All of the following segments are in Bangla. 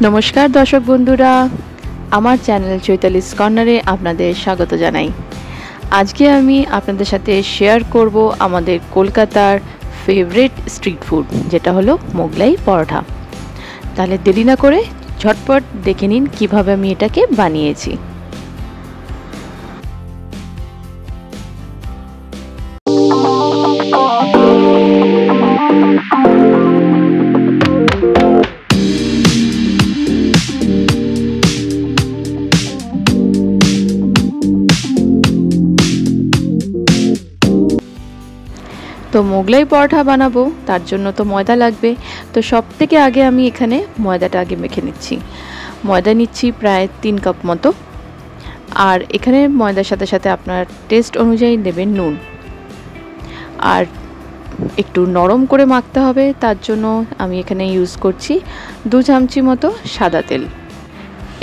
নমস্কার দর্শক বন্ধুরা, আমার চ্যানেল চৈতালিস কর্নারে আপনাদের স্বাগত জানাই। আজকে আমি আপনাদের সাথে শেয়ার করব আমাদের কলকাতার ফেভারিট স্ট্রিট ফুড, যেটা হলো মোগলাই পরোটা। তাহলে দেরি না করে ঝটপট দেখে নিন কিভাবে আমি এটাকে বানিয়েছি। তো মোগলাই পরোটা বানাবো, তার জন্য তো ময়দা লাগবে। তো সব থেকে আগে আমি এখানে ময়দাটা আগে মেখে নিচ্ছি। ময়দা নিচ্ছি প্রায় 3 কাপ মতো। আর এখানে ময়দার সাথে সাথে আপনার টেস্ট অনুযায়ী দেবেন নুন। আর একটু নরম করে মাখতে হবে, তার জন্য আমি এখানে ইউজ করছি 2 চামচি মতো সাদা তেল।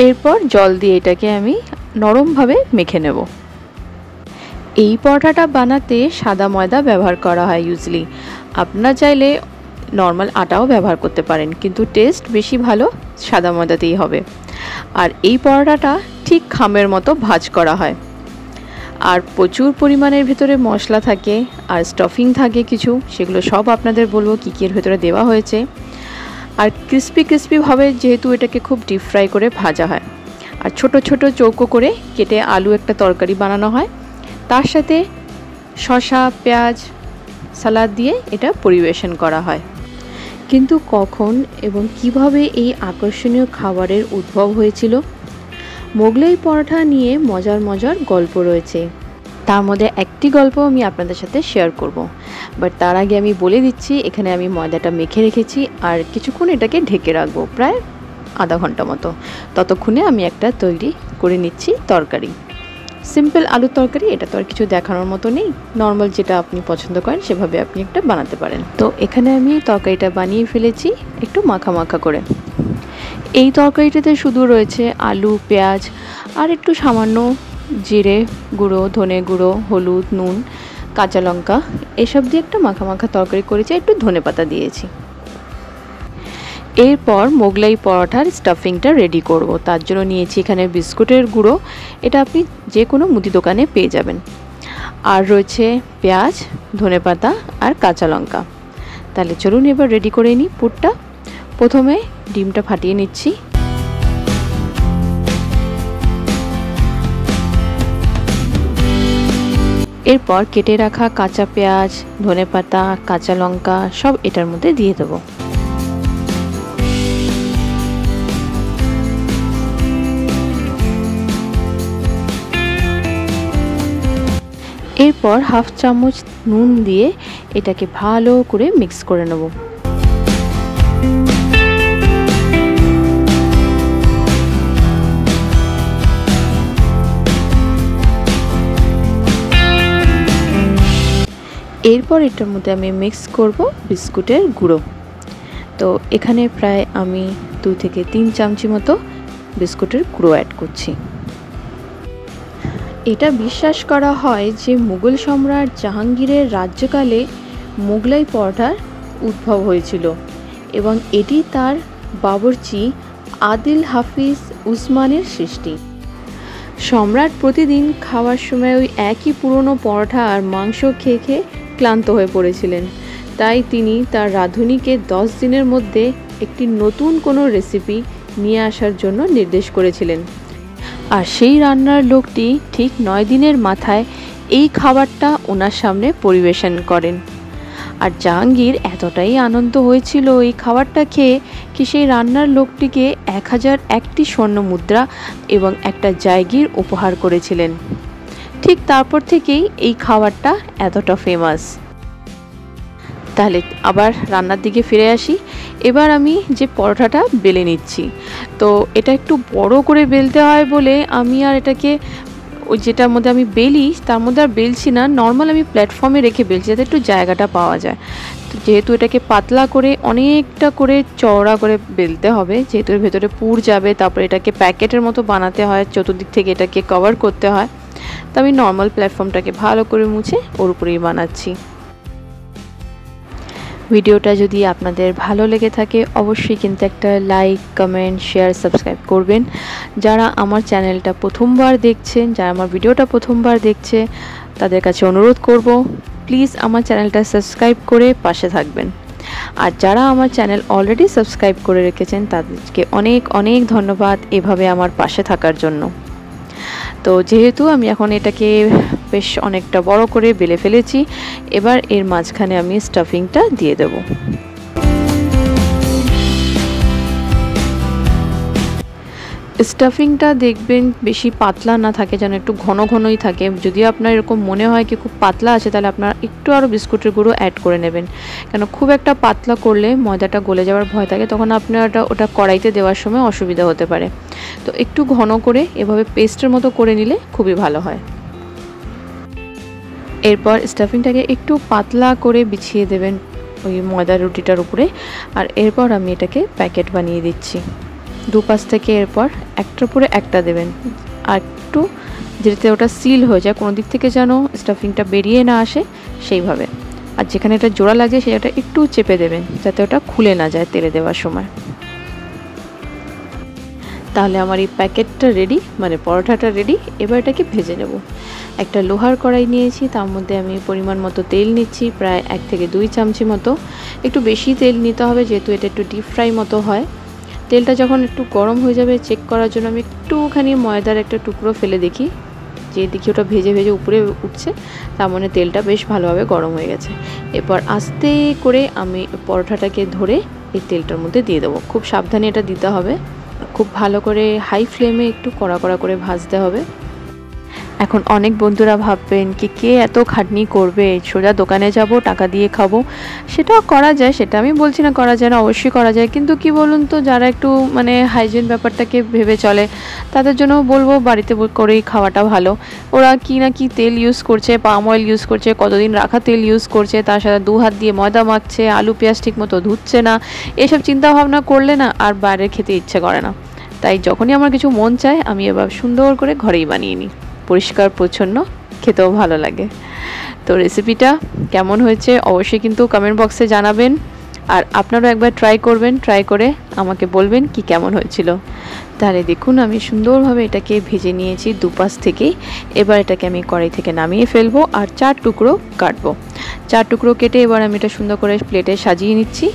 এরপর জল দিয়ে এটাকে আমি নরমভাবে মেখে নেব। এই পরোটাটা বানাতে সাদা ময়দা ব্যবহার করা হয় ইউজুয়ালি। আপনারা চাইলে নর্মাল আটাও ব্যবহার করতে পারেন, কিন্তু টেস্ট বেশি ভালো সাদা ময়দাতেই হবে। আর এই পরোটাটা ঠিক খামের মতো ভাজ করা হয়। আর প্রচুর পরিমাণের ভেতরে মশলা থাকে আর স্টাফিং থাকে কিছু, সেগুলো সব আপনাদের বলবো কী কী এর ভেতরে দেওয়া হয়েছে। আর ক্রিস্পি যেহেতু এটাকে খুব ডিপ ফ্রাই করে ভাজা হয়। আর ছোট ছোট চৌকো করে কেটে আলু একটা তরকারি বানানো হয়, তার সাথে শসা, পেঁয়াজ, সালাদ দিয়ে এটা পরিবেশন করা হয়। কিন্তু কখন এবং কিভাবে এই আকর্ষণীয় খাবারের উদ্ভব হয়েছিল? মোগলাই পরোটা নিয়ে মজার মজার গল্প রয়েছে, তার মধ্যে একটি গল্প আমি আপনাদের সাথে শেয়ার করব। বাট তার আগে আমি বলে দিচ্ছি, এখানে আমি ময়দাটা মেখে রেখেছি আর কিছুক্ষণ এটাকে ঢেকে রাখবো, প্রায় আধা ঘন্টা মতো। ততক্ষণে আমি একটা তৈরি করে নিচ্ছি তরকারি। সিম্পল আলুর তরকারি, এটা তো আর কিছু দেখানোর মতো নেই। নর্মাল যেটা আপনি পছন্দ করেন সেভাবে আপনি একটা বানাতে পারেন। তো এখানে আমি তরকারিটা বানিয়ে ফেলেছি একটু মাখা মাখা করে। এই তরকারিটাতে শুধু রয়েছে আলু, পেঁয়াজ আর একটু সামান্য জিরে গুঁড়ো, ধনে গুঁড়ো, হলুদ, নুন, কাঁচা লঙ্কা এসব দিয়ে একটা মাখা মাখা তরকারি করেছি, একটু ধনেপাতা দিয়েছি। এরপর মোগলাই পরোটার স্টাফিংটা রেডি করব। তার জন্য নিয়েছি এখানে বিস্কুটের গুঁড়ো, এটা আপনি যে কোনো মুদি দোকানে পেয়ে যাবেন। আর রয়েছে পেঁয়াজ, ধনেপাতা আর কাঁচা লঙ্কা। তাহলে চলুন এবার রেডি করে নিই পুরটা। প্রথমে ডিমটা ফাটিয়ে নিচ্ছি। এরপর কেটে রাখা কাঁচা পেঁয়াজ, ধনেপাতা, কাঁচা লঙ্কা সব এটার মধ্যে দিয়ে দেবো। এরপর হাফ চামচ নুন দিয়ে এটাকে ভালো করে মিক্স করে নেব। এরপর এটার মধ্যে আমি মিক্স করব বিস্কুটের গুঁড়ো। তো এখানে প্রায় আমি 2 থেকে 3 চামচি মতো বিস্কুটের গুঁড়ো অ্যাড করছি। এটা বিশ্বাস করা হয় যে মুঘল সম্রাট জাহাঙ্গীরের রাজ্যকালে মোগলাই পরোটার উদ্ভব হয়েছিল এবং এটি তার বাবরচি আদিল হাফিজ উসমানের সৃষ্টি। সম্রাট প্রতিদিন খাওয়ার সময় ওই একই পুরনো পরোটা আর মাংস খেয়ে খেয়ে ক্লান্ত হয়ে পড়েছিলেন। তাই তিনি তার রাঁধুনিকে 10 দিনের মধ্যে একটি নতুন কোনো রেসিপি নিয়ে আসার জন্য নির্দেশ করেছিলেন। আর সেই রান্নার লোকটি ঠিক 9 দিনের মাথায় এই খাবারটা ওনার সামনে পরিবেশন করেন। আর জাহাঙ্গীর এতটাই আনন্দ হয়েছিল এই খাবারটা খেয়ে কি সেই রান্নার লোকটিকে 1001টি স্বর্ণ মুদ্রা এবং একটা জায়গির উপহার করেছিলেন। ঠিক তারপর থেকেই এই খাবারটা এতটা ফেমাস। তাহলে আবার রান্নার দিকে ফিরে আসি। এবার আমি যে পরোটাটা বেলে নিচ্ছি, তো এটা একটু বড় করে বেলতে হয় বলে আমি আর এটাকে ওই যেটার মধ্যে আমি বেলি তার মধ্যে আর বেলছি না, নর্মাল আমি প্ল্যাটফর্মে রেখে বেলছি যাতে একটু জায়গাটা পাওয়া যায়। তো যেহেতু এটাকে পাতলা করে অনেকটা করে চওড়া করে বেলতে হবে, যেহেতু এর ভেতরে পুর যাবে, তারপরে এটাকে প্যাকেটের মতো বানাতে হয়, চতুর্দিক থেকে এটাকে কভার করতে হয়। তো আমি নর্মাল প্ল্যাটফর্মটাকে ভালো করে মুছে ওর উপরেই বানাচ্ছি। ভিডিওটা যদি আপনাদের ভালো লেগে থাকে অবশ্যই কিন্তু একটা লাইক, কমেন্ট, শেয়ার, সাবস্ক্রাইব করবেন। যারা আমার চ্যানেলটা প্রথমবার দেখছেন, যারা আমার ভিডিওটা প্রথমবার দেখছে, তাদের কাছে অনুরোধ করব প্লিজ আমার চ্যানেলটা সাবস্ক্রাইব করে পাশে থাকবেন। আর যারা আমার চ্যানেল অলরেডি সাবস্ক্রাইব করে রেখেছেন তাদেরকে অনেক অনেক ধন্যবাদ এভাবে আমার পাশে থাকার জন্য। তো যেহেতু আমি এখন এটাকে বেশ অনেকটা বড় করে বেলে ফেলেছি, এবার এর মাঝখানে আমি স্টাফিংটা দিয়ে দেব। স্টাফিংটা দেখবেন বেশি পাতলা না থাকে, যেন একটু ঘন ঘনই থাকে। যদি আপনার এরকম মনে হয় কি খুব পাতলা আছে, তাহলে আপনারা একটু আরও বিস্কুটের গুঁড়ো অ্যাড করে নেবেন, কেন খুব একটা পাতলা করলে ময়দাটা গলে যাওয়ার ভয় থাকে, তখন আপনার ওটা কড়াইতে দেওয়ার সময় অসুবিধা হতে পারে। তো একটু ঘন করে এভাবে পেস্টের মতো করে নিলে খুবই ভালো হয়। এরপর স্টাফিংটাকে একটু পাতলা করে বিছিয়ে দেবেন ওই ময়দার রুটিটার উপরে। আর এরপর আমি এটাকে প্যাকেট বানিয়ে দিচ্ছি। দুপাশ থেকে এরপর একটার উপরে একটা দেবেন, আর একটু যাতে ওটা সিল হয়ে যায়, কোনো দিক থেকে যেন স্টাফিংটা বেরিয়ে না আসে সেইভাবে। আর যেখানে এটা জোড়া লাগছে সেটা একটু চেপে দেবেন যাতে ওটা খুলে না যায় তেলে দেওয়ার সময়। তাহলে আমার এই প্যাকেটটা রেডি, মানে পরোটাটা রেডি। এবার এটাকে ভেজে নেব। একটা লোহার কড়াই নিয়েছি, তার মধ্যে আমি পরিমাণ মতো তেল নিচ্ছি, প্রায় 1 থেকে 2 চামচি মতো। একটু বেশি তেল নিতে হবে যেহেতু এটা একটু ডিপ ফ্রাই মতো হয়। তেলটা যখন একটু গরম হয়ে যাবে চেক করার জন্য আমি একটুখানি ময়দার একটা টুকরো ফেলে দেখি, যে দেখি ওটা ভেজে ভেজে উপরে উঠছে, তার মানে তেলটা বেশ ভালোভাবে গরম হয়ে গেছে। এরপর আস্তে করে আমি পরোটাটাকে ধরে এই তেলটার মধ্যে দিয়ে দেবো। খুব সাবধানে এটা দিতে হবে, খুব ভালো করে হাই ফ্লেমে একটু কড়া কড়া করে ভাজতে হবে। এখন অনেক বন্ধুরা ভাববেন কি কে এত খাটনি করবে, সোজা দোকানে যাব টাকা দিয়ে খাবো। সেটাও করা যায়, সেটা আমি বলছি না করা যায় না, অবশ্যই করা যায়। কিন্তু কি বলুন তো, যারা একটু মানে হাইজিন ব্যাপারটাকে ভেবে চলে তাদের জন্য বলবো বাড়িতে করেই খাওয়াটা ভালো। ওরা কি না কি তেল ইউজ করছে, পাম অয়েল ইউজ করছে, কতদিন রাখা তেল ইউজ করছে, তার সাথে 2 হাত দিয়ে ময়দা মাখছে, আলু পেঁয়াজ ঠিক মতো ধুচ্ছে না। এসব চিন্তা ভাবনা করলে না আর বাইরে খেতে ইচ্ছে করে না। তাই যখনই আমার কিছু মন চায় আমি এবার সুন্দর করে ঘরেই বানিয়ে নিই, পরিষ্কার পরিচ্ছন্ন, খেতেও ভালো লাগে। তো রেসিপিটা কেমন হয়েছে অবশ্যই কিন্তু কমেন্ট বক্সে জানাবেন। আর আপনারাও একবার ট্রাই করবেন, ট্রাই করে আমাকে বলবেন কি কেমন হয়েছিল। তাহলে দেখুন আমি সুন্দরভাবে এটাকে ভেজে নিয়েছি দুপাশ থেকেই। এবার এটাকে আমি কড়াই থেকে নামিয়ে ফেলবো আর 4 টুকরো কাটবো। 4 টুকরো কেটে এবার আমি এটা সুন্দর করে প্লেটে সাজিয়ে নিচ্ছি।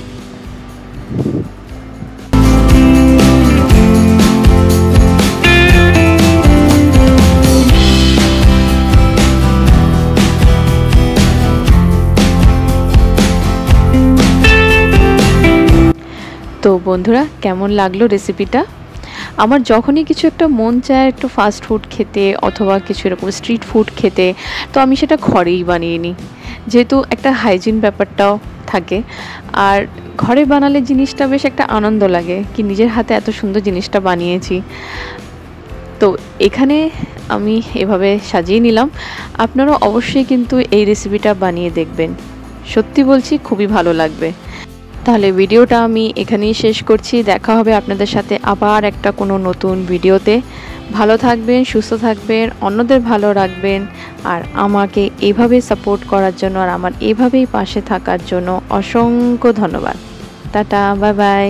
তো বন্ধুরা কেমন লাগলো রেসিপিটা? আমার যখনই কিছু একটা মন চায় একটু ফাস্ট ফুড খেতে অথবা কিছু এরকম স্ট্রিট ফুড খেতে, তো আমি সেটা ঘরেই বানিয়ে নিই, যেহেতু একটা হাইজিন ব্যাপারটাও থাকে। আর ঘরে বানালে জিনিসটা বেশ একটা আনন্দ লাগে কি নিজের হাতে এত সুন্দর জিনিসটা বানিয়েছি। তো এখানে আমি এভাবে সাজিয়ে নিলাম। আপনারাও অবশ্যই কিন্তু এই রেসিপিটা বানিয়ে দেখবেন, সত্যি বলছি খুবই ভালো লাগবে। তাহলে ভিডিওটা আমি এখানেই শেষ করছি। দেখা হবে আপনাদের সাথে আবার একটা কোনো নতুন ভিডিওতে। ভালো থাকবেন, সুস্থ থাকবেন, অন্যদের ভালো রাখবেন। আর আমাকে এইভাবে সাপোর্ট করার জন্য আর আমার এইভাবেই পাশে থাকার জন্য অসংখ্য ধন্যবাদ। Tata, bye bye.